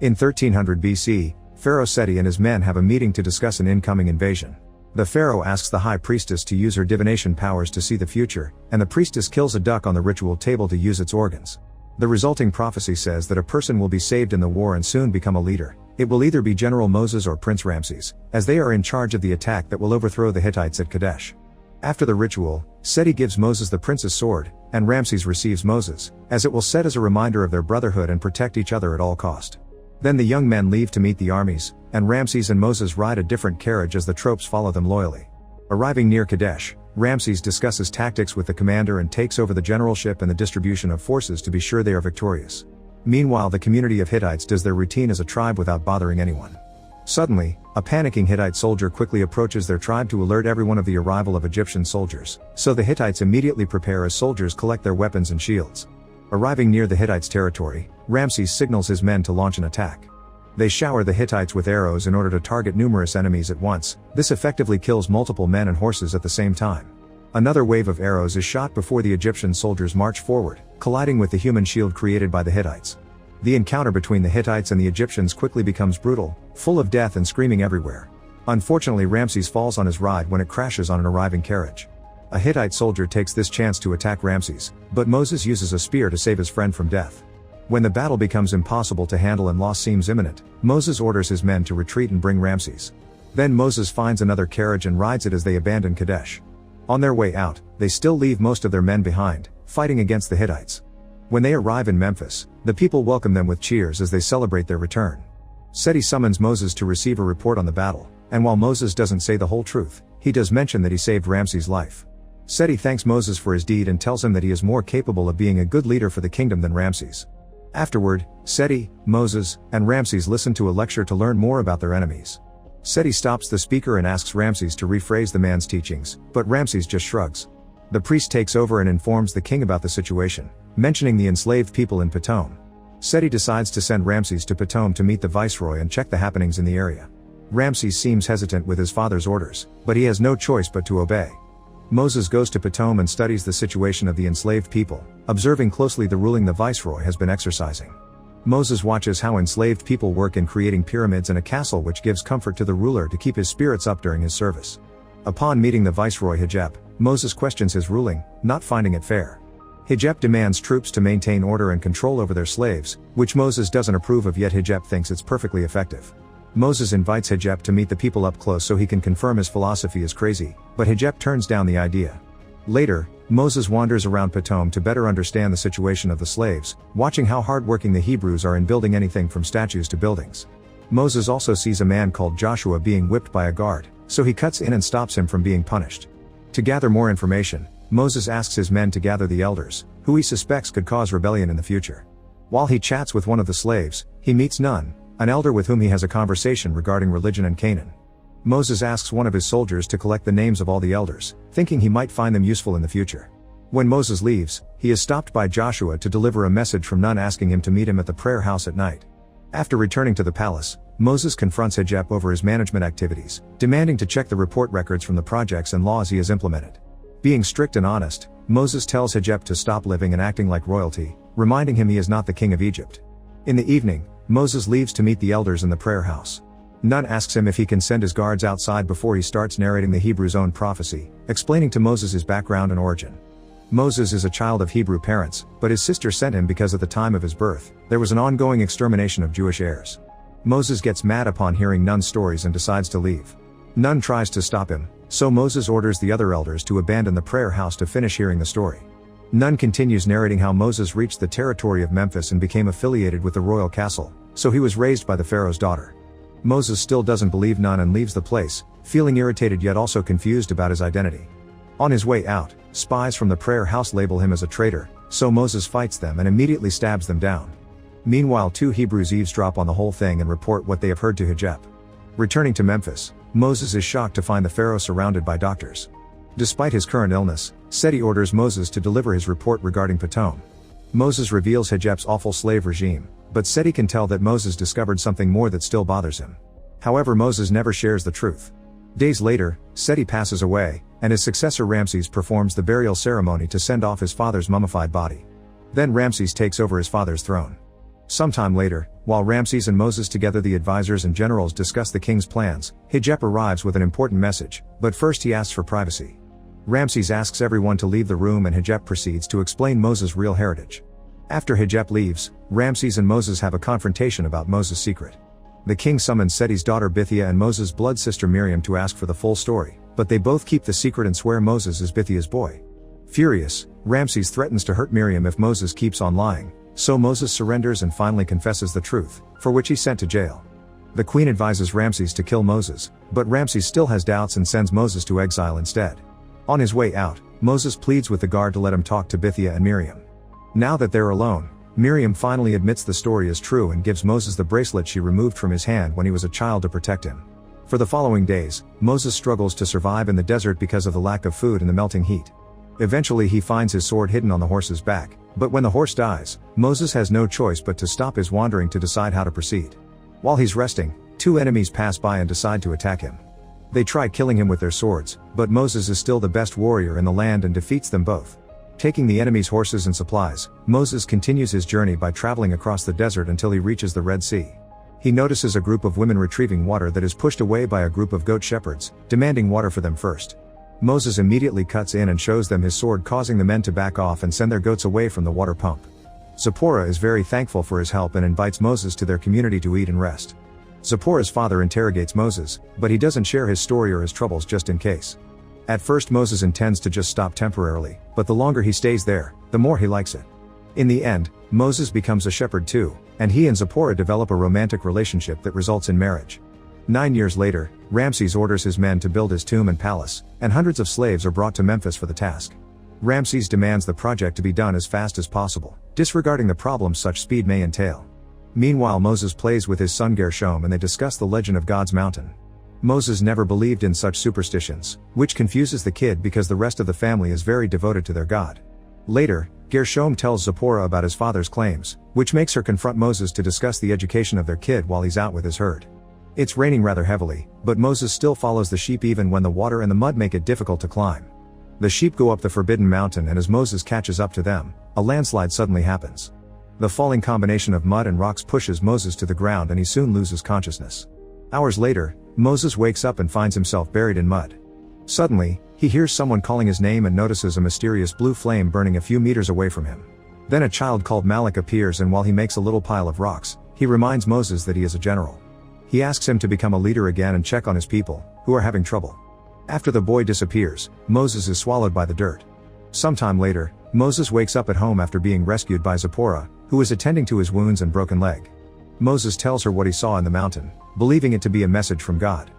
In 1300 BC, Pharaoh Seti and his men have a meeting to discuss an incoming invasion. The pharaoh asks the high priestess to use her divination powers to see the future, and the priestess kills a duck on the ritual table to use its organs. The resulting prophecy says that a person will be saved in the war and soon become a leader. It will either be General Moses or Prince Ramses, as they are in charge of the attack that will overthrow the Hittites at Kadesh. After the ritual, Seti gives Moses the prince's sword, and Ramses receives Moses, as it will set as a reminder of their brotherhood and protect each other at all cost. Then the young men leave to meet the armies, and Ramses and Moses ride a different carriage as the tropes follow them loyally. Arriving near Kadesh, Ramses discusses tactics with the commander and takes over the generalship and the distribution of forces to be sure they are victorious. Meanwhile, the community of Hittites does their routine as a tribe without bothering anyone. Suddenly, a panicking Hittite soldier quickly approaches their tribe to alert everyone of the arrival of Egyptian soldiers, so the Hittites immediately prepare as soldiers collect their weapons and shields. Arriving near the Hittites' territory, Ramses signals his men to launch an attack. They shower the Hittites with arrows in order to target numerous enemies at once. This effectively kills multiple men and horses at the same time. Another wave of arrows is shot before the Egyptian soldiers march forward, colliding with the human shield created by the Hittites. The encounter between the Hittites and the Egyptians quickly becomes brutal, full of death and screaming everywhere. Unfortunately, Ramses falls on his ride when it crashes on an arriving carriage. A Hittite soldier takes this chance to attack Ramses, but Moses uses a spear to save his friend from death. When the battle becomes impossible to handle and loss seems imminent, Moses orders his men to retreat and bring Ramses. Then Moses finds another carriage and rides it as they abandon Kadesh. On their way out, they still leave most of their men behind, fighting against the Hittites. When they arrive in Memphis, the people welcome them with cheers as they celebrate their return. Seti summons Moses to receive a report on the battle, and while Moses doesn't say the whole truth, he does mention that he saved Ramses' life. Seti thanks Moses for his deed and tells him that he is more capable of being a good leader for the kingdom than Ramses. Afterward, Seti, Moses, and Ramses listen to a lecture to learn more about their enemies. Seti stops the speaker and asks Ramses to rephrase the man's teachings, but Ramses just shrugs. The priest takes over and informs the king about the situation, mentioning the enslaved people in Pithom. Seti decides to send Ramses to Pithom to meet the viceroy and check the happenings in the area. Ramses seems hesitant with his father's orders, but he has no choice but to obey. Moses goes to Pithom and studies the situation of the enslaved people, observing closely the ruling the viceroy has been exercising. Moses watches how enslaved people work in creating pyramids and a castle, which gives comfort to the ruler to keep his spirits up during his service. Upon meeting the viceroy Hijab, Moses questions his ruling, not finding it fair. Hijab demands troops to maintain order and control over their slaves, which Moses doesn't approve of, yet Hijab thinks it's perfectly effective. Moses invites Hijab to meet the people up close so he can confirm his philosophy is crazy, but Hijab turns down the idea. Later, Moses wanders around Pithom to better understand the situation of the slaves, watching how hardworking the Hebrews are in building anything from statues to buildings. Moses also sees a man called Joshua being whipped by a guard, so he cuts in and stops him from being punished. To gather more information, Moses asks his men to gather the elders, who he suspects could cause rebellion in the future. While he chats with one of the slaves, he meets Nun, an elder with whom he has a conversation regarding religion and Canaan. Moses asks one of his soldiers to collect the names of all the elders, thinking he might find them useful in the future. When Moses leaves, he is stopped by Joshua to deliver a message from Nun asking him to meet him at the prayer house at night. After returning to the palace, Moses confronts Hijab over his management activities, demanding to check the report records from the projects and laws he has implemented. Being strict and honest, Moses tells Hijab to stop living and acting like royalty, reminding him he is not the king of Egypt. In the evening, Moses leaves to meet the elders in the prayer house. Nun asks him if he can send his guards outside before he starts narrating the Hebrew's own prophecy, explaining to Moses his background and origin. Moses is a child of Hebrew parents, but his sister sent him because at the time of his birth, there was an ongoing extermination of Jewish heirs. Moses gets mad upon hearing Nun's stories and decides to leave. Nun tries to stop him, so Moses orders the other elders to abandon the prayer house to finish hearing the story. Nun continues narrating how Moses reached the territory of Memphis and became affiliated with the royal castle, so he was raised by the Pharaoh's daughter. Moses still doesn't believe Nun and leaves the place, feeling irritated yet also confused about his identity. On his way out, spies from the prayer house label him as a traitor, so Moses fights them and immediately stabs them down. Meanwhile, two Hebrews eavesdrop on the whole thing and report what they have heard to Hijab. Returning to Memphis, Moses is shocked to find the Pharaoh surrounded by doctors. Despite his current illness, Seti orders Moses to deliver his report regarding Pithom. Moses reveals Hijab's awful slave regime, but Seti can tell that Moses discovered something more that still bothers him. However, Moses never shares the truth. Days later, Seti passes away, and his successor Ramses performs the burial ceremony to send off his father's mummified body. Then Ramses takes over his father's throne. Sometime later, while Ramses and Moses together the advisors and generals discuss the king's plans, Hijab arrives with an important message, but first he asks for privacy. Ramses asks everyone to leave the room and Hijab proceeds to explain Moses' real heritage. After Hijab leaves, Ramses and Moses have a confrontation about Moses' secret. The king summons Seti's daughter Bithiah and Moses' blood sister Miriam to ask for the full story, but they both keep the secret and swear Moses is Bithiah's boy. Furious, Ramses threatens to hurt Miriam if Moses keeps on lying, so Moses surrenders and finally confesses the truth, for which he's sent to jail. The queen advises Ramses to kill Moses, but Ramses still has doubts and sends Moses to exile instead. On his way out, Moses pleads with the guard to let him talk to Bithiah and Miriam. Now that they're alone, Miriam finally admits the story is true and gives Moses the bracelet she removed from his hand when he was a child to protect him. For the following days, Moses struggles to survive in the desert because of the lack of food and the melting heat. Eventually he finds his sword hidden on the horse's back, but when the horse dies, Moses has no choice but to stop his wandering to decide how to proceed. While he's resting, two enemies pass by and decide to attack him. They try killing him with their swords, but Moses is still the best warrior in the land and defeats them both. Taking the enemy's horses and supplies, Moses continues his journey by traveling across the desert until he reaches the Red Sea. He notices a group of women retrieving water that is pushed away by a group of goat shepherds, demanding water for them first. Moses immediately cuts in and shows them his sword, causing the men to back off and send their goats away from the water pump. Zipporah is very thankful for his help and invites Moses to their community to eat and rest. Zipporah's father interrogates Moses, but he doesn't share his story or his troubles just in case. At first Moses intends to just stop temporarily, but the longer he stays there, the more he likes it. In the end, Moses becomes a shepherd too, and he and Zipporah develop a romantic relationship that results in marriage. 9 years later, Ramses orders his men to build his tomb and palace, and hundreds of slaves are brought to Memphis for the task. Ramses demands the project to be done as fast as possible, disregarding the problems such speed may entail. Meanwhile Moses plays with his son Gershom and they discuss the legend of God's mountain. Moses never believed in such superstitions, which confuses the kid because the rest of the family is very devoted to their God. Later, Gershom tells Zipporah about his father's claims, which makes her confront Moses to discuss the education of their kid while he's out with his herd. It's raining rather heavily, but Moses still follows the sheep even when the water and the mud make it difficult to climb. The sheep go up the forbidden mountain and as Moses catches up to them, a landslide suddenly happens. The falling combination of mud and rocks pushes Moses to the ground and he soon loses consciousness. Hours later, Moses wakes up and finds himself buried in mud. Suddenly, he hears someone calling his name and notices a mysterious blue flame burning a few meters away from him. Then a child called Malak appears and while he makes a little pile of rocks, he reminds Moses that he is a general. He asks him to become a leader again and check on his people, who are having trouble. After the boy disappears, Moses is swallowed by the dirt. Sometime later, Moses wakes up at home after being rescued by Zipporah, who is attending to his wounds and broken leg. Moses tells her what he saw in the mountain, believing it to be a message from God.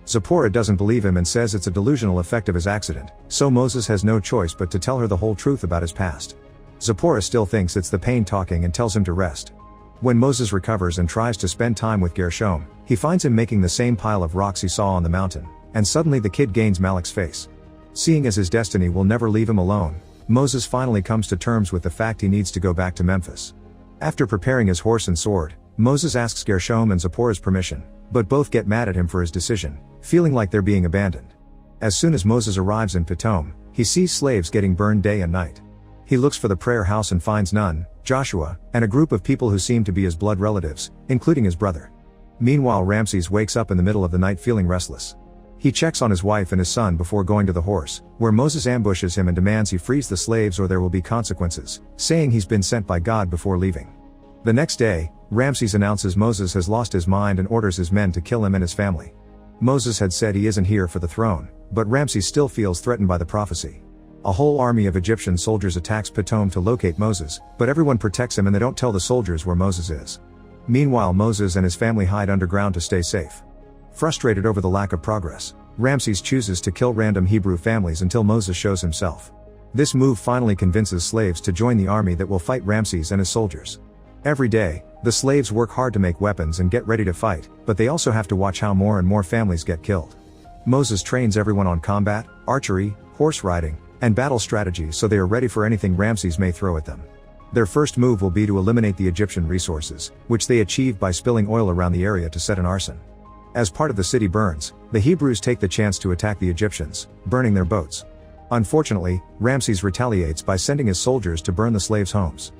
Zipporah doesn't believe him and says it's a delusional effect of his accident, so Moses has no choice but to tell her the whole truth about his past. Zipporah still thinks it's the pain talking and tells him to rest. When Moses recovers and tries to spend time with Gershom, he finds him making the same pile of rocks he saw on the mountain, and suddenly the kid gains Malak's face. Seeing as his destiny will never leave him alone, Moses finally comes to terms with the fact he needs to go back to Memphis. After preparing his horse and sword, Moses asks Gershom and Zipporah's permission, but both get mad at him for his decision, feeling like they're being abandoned. As soon as Moses arrives in Pithom, he sees slaves getting burned day and night. He looks for the prayer house and finds Nun, Joshua, and a group of people who seem to be his blood relatives, including his brother. Meanwhile Ramses wakes up in the middle of the night feeling restless. He checks on his wife and his son before going to the horse, where Moses ambushes him and demands he frees the slaves or there will be consequences, saying he's been sent by God before leaving. The next day, Ramses announces Moses has lost his mind and orders his men to kill him and his family. Moses had said he isn't here for the throne, but Ramses still feels threatened by the prophecy. A whole army of Egyptian soldiers attacks Pithom to locate Moses, but everyone protects him and they don't tell the soldiers where Moses is. Meanwhile Moses and his family hide underground to stay safe. Frustrated over the lack of progress, Ramses chooses to kill random Hebrew families until Moses shows himself. This move finally convinces slaves to join the army that will fight Ramses and his soldiers. Every day, the slaves work hard to make weapons and get ready to fight, but they also have to watch how more and more families get killed. Moses trains everyone on combat, archery, horse riding, and battle strategies so they are ready for anything Ramses may throw at them. Their first move will be to eliminate the Egyptian resources, which they achieve by spilling oil around the area to set an arson. As part of the city burns, the Hebrews take the chance to attack the Egyptians, burning their boats. Unfortunately, Ramses retaliates by sending his soldiers to burn the slaves' homes.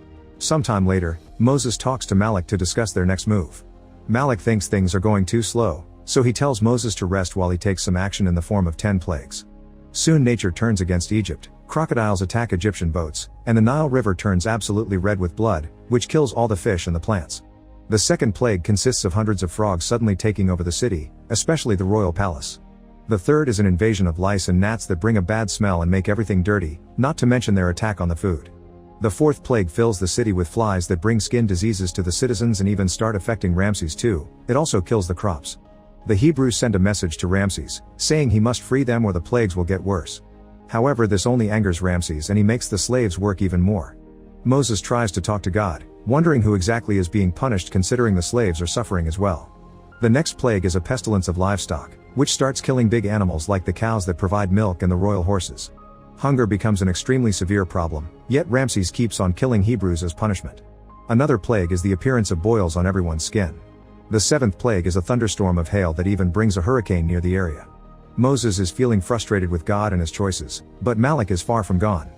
Sometime later, Moses talks to Malak to discuss their next move. Malak thinks things are going too slow, so he tells Moses to rest while he takes some action in the form of 10 plagues. Soon nature turns against Egypt, crocodiles attack Egyptian boats, and the Nile River turns absolutely red with blood, which kills all the fish and the plants. The second plague consists of hundreds of frogs suddenly taking over the city, especially the royal palace. The third is an invasion of lice and gnats that bring a bad smell and make everything dirty, not to mention their attack on the food. The fourth plague fills the city with flies that bring skin diseases to the citizens and even start affecting Ramses too. It also kills the crops. The Hebrews send a message to Ramses, saying he must free them or the plagues will get worse. However, this only angers Ramses and he makes the slaves work even more. Moses tries to talk to God, wondering who exactly is being punished considering the slaves are suffering as well. The next plague is a pestilence of livestock, which starts killing big animals like the cows that provide milk and the royal horses. Hunger becomes an extremely severe problem, yet Ramses keeps on killing Hebrews as punishment. Another plague is the appearance of boils on everyone's skin. The seventh plague is a thunderstorm of hail that even brings a hurricane near the area. Moses is feeling frustrated with God and his choices, but Malak is far from gone.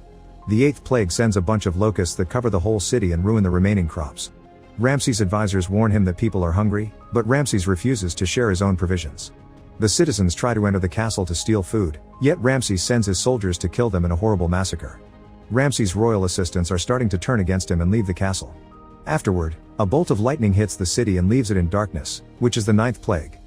The eighth plague sends a bunch of locusts that cover the whole city and ruin the remaining crops. Ramses' advisors warn him that people are hungry, but Ramses refuses to share his own provisions. The citizens try to enter the castle to steal food, yet Ramses sends his soldiers to kill them in a horrible massacre. Ramses' royal assistants are starting to turn against him and leave the castle. Afterward, a bolt of lightning hits the city and leaves it in darkness, which is the ninth plague.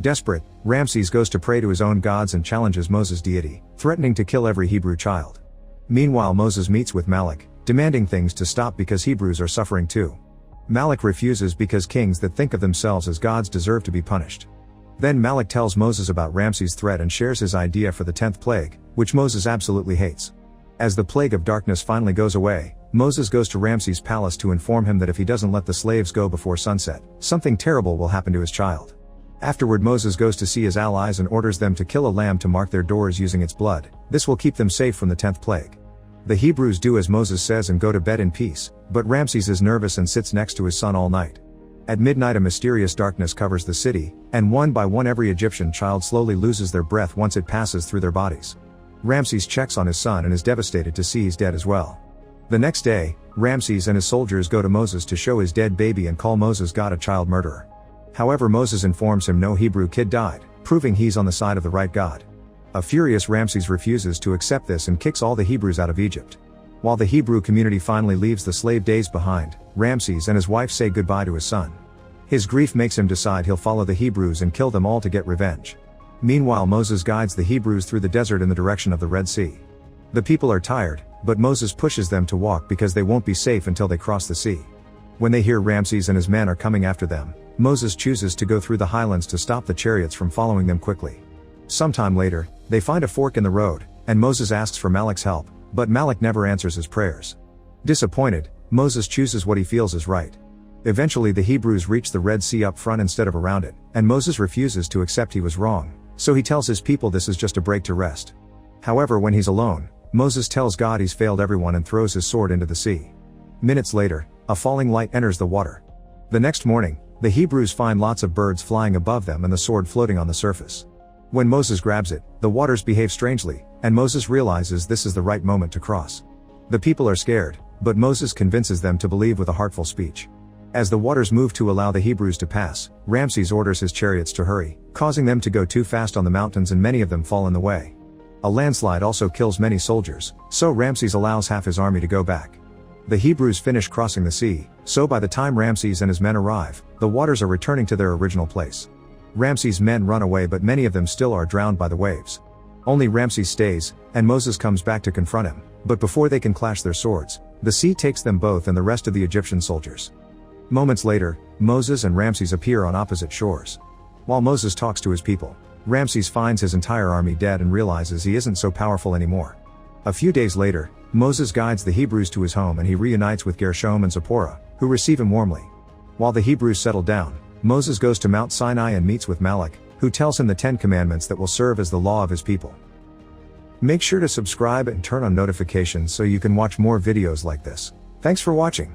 Desperate, Ramses goes to pray to his own gods and challenges Moses' deity, threatening to kill every Hebrew child. Meanwhile, Moses meets with Malak, demanding things to stop because Hebrews are suffering too. Malak refuses because kings that think of themselves as gods deserve to be punished. Then Malak tells Moses about Ramses' threat and shares his idea for the 10th plague, which Moses absolutely hates. As the plague of darkness finally goes away, Moses goes to Ramses' palace to inform him that if he doesn't let the slaves go before sunset, something terrible will happen to his child. Afterward, Moses goes to see his allies and orders them to kill a lamb to mark their doors using its blood. This will keep them safe from the 10th plague. The Hebrews do as Moses says and go to bed in peace, but Ramses is nervous and sits next to his son all night. At midnight, a mysterious darkness covers the city, and one by one every Egyptian child slowly loses their breath once it passes through their bodies. Ramses checks on his son and is devastated to see he's dead as well. The next day, Ramses and his soldiers go to Moses to show his dead baby and call Moses God a child murderer. However, Moses informs him no Hebrew kid died, proving he's on the side of the right God. A furious Ramses refuses to accept this and kicks all the Hebrews out of Egypt. While the Hebrew community finally leaves the slave days behind, Ramses and his wife say goodbye to his son. His grief makes him decide he'll follow the Hebrews and kill them all to get revenge. Meanwhile, Moses guides the Hebrews through the desert in the direction of the Red Sea. The people are tired, but Moses pushes them to walk because they won't be safe until they cross the sea. When they hear Ramses and his men are coming after them, Moses chooses to go through the highlands to stop the chariots from following them quickly. Sometime later, they find a fork in the road, and Moses asks for Malak's help, but Malak never answers his prayers. Disappointed, Moses chooses what he feels is right. Eventually, the Hebrews reach the Red Sea up front instead of around it, and Moses refuses to accept he was wrong, so he tells his people this is just a break to rest. However, when he's alone, Moses tells God he's failed everyone and throws his sword into the sea. Minutes later, a falling light enters the water. The next morning, the Hebrews find lots of birds flying above them and the sword floating on the surface. When Moses grabs it, the waters behave strangely, and Moses realizes this is the right moment to cross. The people are scared, but Moses convinces them to believe with a heartful speech. As the waters move to allow the Hebrews to pass, Ramses orders his chariots to hurry, causing them to go too fast on the mountains and many of them fall in the way. A landslide also kills many soldiers, so Ramses allows half his army to go back. The Hebrews finish crossing the sea, so by the time Ramses and his men arrive, the waters are returning to their original place. Ramses' men run away, but many of them still are drowned by the waves. Only Ramses stays, and Moses comes back to confront him, but before they can clash their swords, the sea takes them both and the rest of the Egyptian soldiers. Moments later, Moses and Ramses appear on opposite shores. While Moses talks to his people, Ramses finds his entire army dead and realizes he isn't so powerful anymore. A few days later, Moses guides the Hebrews to his home and he reunites with Gershom and Zipporah, who receive him warmly. While the Hebrews settle down, Moses goes to Mount Sinai and meets with Malak, who tells him the 10 commandments that will serve as the law of his people. Make sure to subscribe and turn on notifications so you can watch more videos like this. Thanks for watching.